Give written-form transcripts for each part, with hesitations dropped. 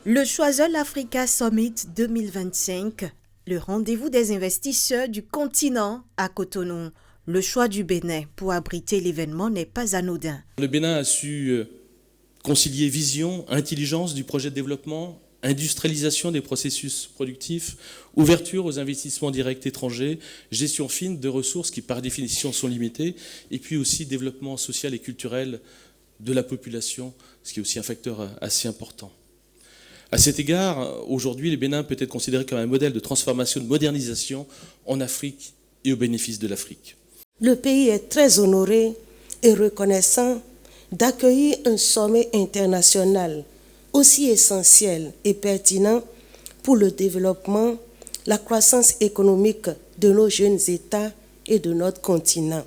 Le Choiseul Africa Summit 2025, le rendez-vous des investisseurs du continent à Cotonou. Le choix du Bénin pour abriter l'événement n'est pas anodin. Le Bénin a su concilier vision, intelligence du projet de développement, industrialisation des processus productifs, ouverture aux investissements directs étrangers, gestion fine de ressources qui par définition sont limitées, et puis aussi développement social et culturel de la population, ce qui est aussi un facteur assez important. À cet égard, aujourd'hui, le Bénin peut être considéré comme un modèle de transformation, de modernisation en Afrique et au bénéfice de l'Afrique. Le pays est très honoré et reconnaissant d'accueillir un sommet international aussi essentiel et pertinent pour le développement, la croissance économique de nos jeunes États et de notre continent.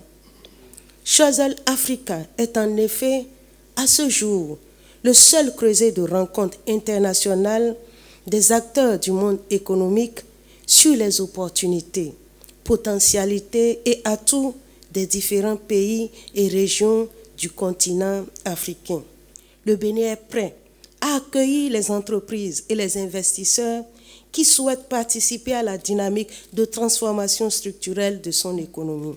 Choiseul Africa est en effet, à ce jour, le seul creuset de rencontres internationales des acteurs du monde économique sur les opportunités, potentialités et atouts des différents pays et régions du continent africain. Le Bénin est prêt à accueillir les entreprises et les investisseurs qui souhaitent participer à la dynamique de transformation structurelle de son économie.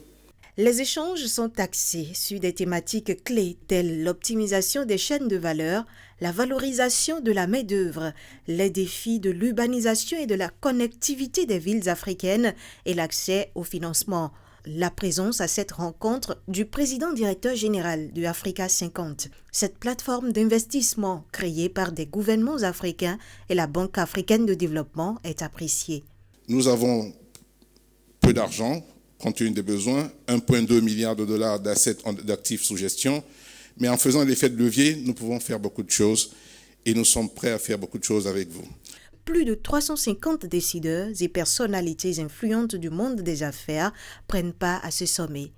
Les échanges sont axés sur des thématiques clés telles l'optimisation des chaînes de valeur, la valorisation de la main-d'œuvre, les défis de l'urbanisation et de la connectivité des villes africaines et l'accès au financement. La présence à cette rencontre du président directeur général de Africa 50. Cette plateforme d'investissement créée par des gouvernements africains et la Banque africaine de développement est appréciée. Nous avons peu d'argent, compte tenu des besoins, 1,2 milliard de dollars d'actifs sous gestion, mais en faisant l'effet de levier, nous pouvons faire beaucoup de choses et nous sommes prêts à faire beaucoup de choses avec vous. Plus de 350 décideurs et personnalités influentes du monde des affaires prennent part à ce sommet.